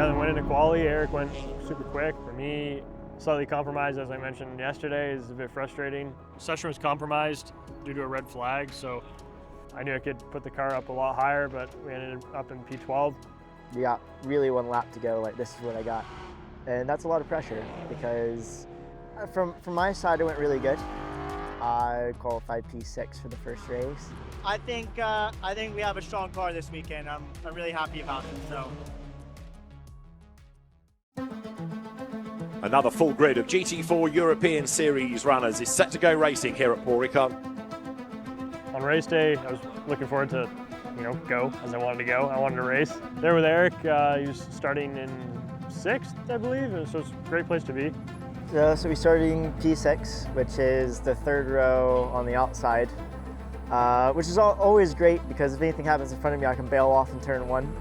Yeah, then went into quali. Erik went super quick. For me, slightly compromised, as I mentioned yesterday, is a bit frustrating. Session was compromised due to a red flag, so I knew I could put the car up a lot higher, but we ended up in P12. We got really one lap to go, like this is what I got. And that's a lot of pressure because from my side it went really good. I qualified P6 for the first race. I think we have a strong car this weekend. I'm really happy about it. So. Another full grid of GT4 European Series runners is set to go racing here at Paul Ricard. On race day, I was looking forward to, go as I wanted to go. I wanted to race. There with Erik, he was starting in 6th, I believe, and so it's a great place to be. So we started in P6, which is the 3rd row on the outside, which is always great because if anything happens in front of me, I can bail off in turn 1.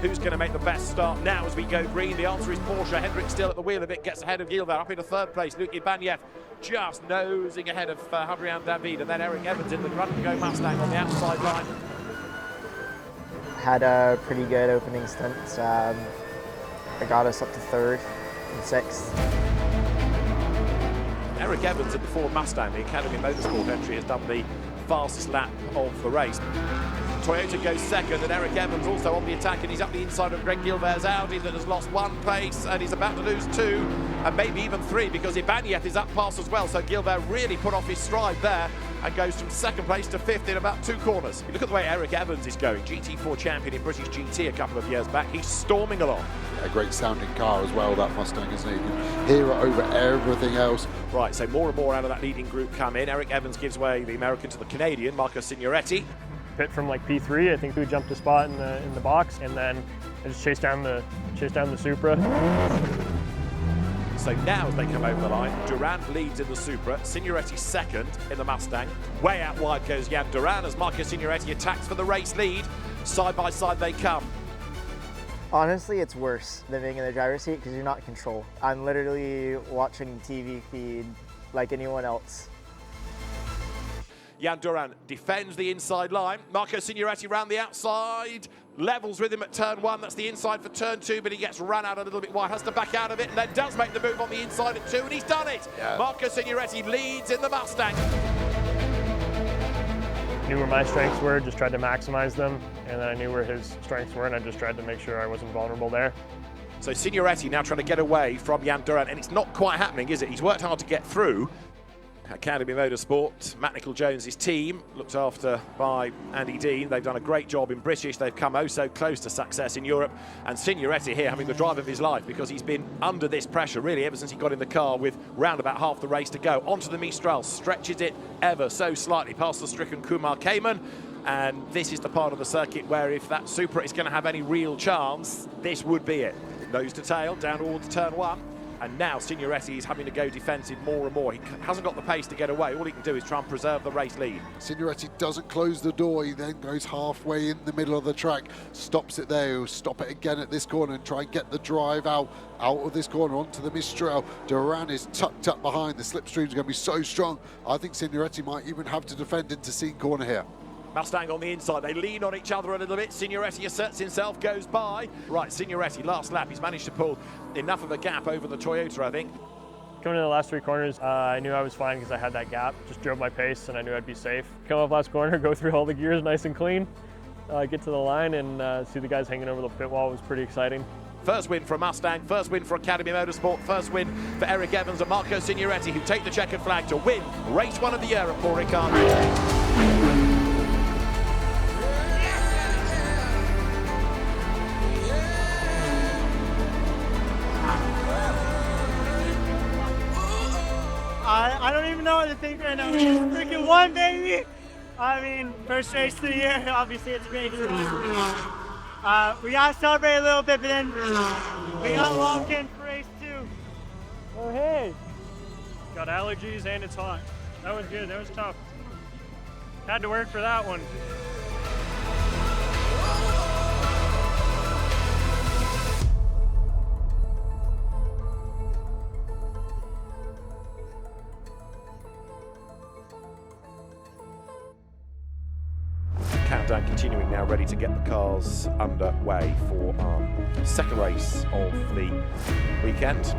Who's going to make the best start now as we go green? The answer is Porsche. Hendrick still at the wheel of it, gets ahead of Gilbert, up into 3rd place. Luke Ibanez just nosing ahead of Hadrian David, and then Erik Evans in the run-and-go Mustang on the outside line. Had a pretty good opening stint. I got us up to 3rd and 6th. Erik Evans in the Ford Mustang, the Academy Motorsport entry, has done the fastest lap of the race. Toyota goes 2nd, and Erik Evans also on the attack, and he's up the inside of Greg Gilbert's Audi that has lost 1 place, and he's about to lose 2, and maybe even 3, because Ibanez is up past as well, so Gilbert really put off his stride there and goes from 2nd place to 5th in about 2 corners. You look at the way Erik Evans is going, GT4 champion in British GT a couple of years back, he's storming along. A great sounding car as well, that Mustang, isn't it? You can hear it over everything else. Right, so more and more out of that leading group come in. Erik Evans gives way, the American, to the Canadian, Marco Signoretti. Pit from like P3, I think we jumped a spot in the box, and then I just chased down the Supra. So now as they come over the line, Durant leads in the Supra, Signoretti 2nd in the Mustang. Way out wide goes Jan Durant as Marco Signoretti attacks for the race lead. Side by side they come. Honestly, it's worse than being in the driver's seat because you're not in control. I'm literally watching the TV feed like anyone else. Jan Durant defends the inside line. Marco Signoretti round the outside, levels with him at turn 1. That's the inside for turn 2, but he gets run out a little bit wide, has to back out of it, and then does make the move on the inside at 2, and he's done it. Yeah. Marco Signoretti leads in the Mustang. Knew where my strengths were, just tried to maximize them, and then I knew where his strengths were, and I just tried to make sure I wasn't vulnerable there. So Signoretti now trying to get away from Jan Durant, and it's not quite happening, is it? He's worked hard to get through. Academy Motorsport, Matt Nicol-Jones' team, looked after by Andy Dean. They've done a great job in British. They've come oh so close to success in Europe. And Signoretti here having the drive of his life because he's been under this pressure really ever since he got in the car with round about half the race to go. Onto the Mistral, stretches it ever so slightly past the stricken Kumar Cayman. And this is the part of the circuit where if that Supra is going to have any real chance, this would be it. Nose to tail, down towards turn 1. And now Signoretti is having to go defensive more and more. He hasn't got the pace to get away. All he can do is try and preserve the race lead. Signoretti doesn't close the door. He then goes halfway in the middle of the track, stops it there. He'll stop it again at this corner and try and get the drive out of this corner onto the Mistral. Durant is tucked up behind. The slipstream's going to be so strong. I think Signoretti might even have to defend into Scene corner here. Mustang on the inside, they lean on each other a little bit. Signoretti asserts himself, goes by. Right, Signoretti, last lap, he's managed to pull enough of a gap over the Toyota, I think. Coming in the last 3 corners, I knew I was fine because I had that gap. Just drove my pace and I knew I'd be safe. Come up last corner, go through all the gears nice and clean, get to the line and see the guys hanging over the pit wall was pretty exciting. First win for a Mustang, first win for Academy Motorsport, first win for Erik Evans and Marco Signoretti, who take the checkered flag to win race 1 of the year at Paul Ricard. I don't even know what to think right now. Freaking won, baby! I mean, first race of the year, obviously it's great. We got to celebrate a little bit, but then we got locked in for race 2. Oh, hey! Got allergies and it's hot. That was good, that was tough. Had to work for that one. countdown continuing now, ready to get the cars underway for our second race of the weekend.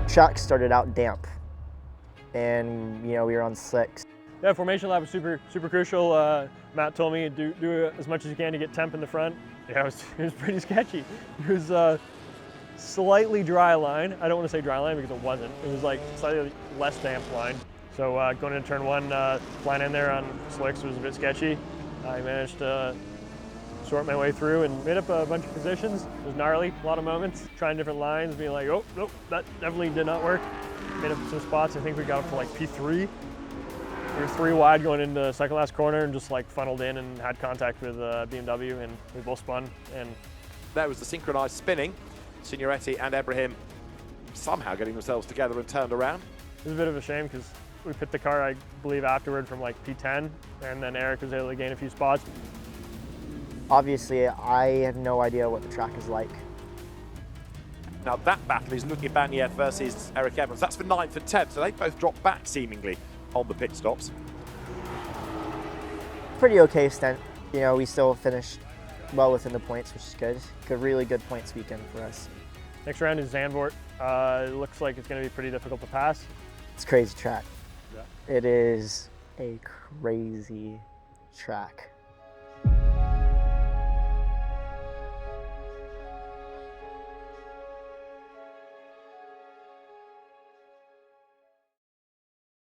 Track started out damp, and we were on slicks. Yeah, formation lap was super crucial. Matt told me do as much as you can to get temp in the front. Yeah, it was pretty sketchy. It was a slightly dry line. I don't want to say dry line because it wasn't. It was like slightly less damp line. So going into turn one, flying in there on slicks was a bit sketchy. I managed to sort my way through and made up a bunch of positions. It was gnarly, a lot of moments, trying different lines, being like, oh, nope, that definitely did not work. Made up some spots. I think we got up to like P3. We were 3 wide going into the second last corner and just like funneled in and had contact with BMW, and we both spun. And that was the synchronized spinning. Signoretti and Ibrahim somehow getting themselves together and turned around. It was a bit of a shame because we pit the car, I believe, afterward from like P10, and then Erik was able to gain a few spots. Obviously, I have no idea what the track is like. Now that battle is Luke Ibanez versus Erik Evans. That's for 9th and 10th, so they both dropped back seemingly on the pit stops. Pretty okay stint. We still finished well within the points, which is good. Really good points weekend for us. Next round is Zandvoort. It looks like it's going to be pretty difficult to pass. It's a crazy track. Yeah. It is a crazy track.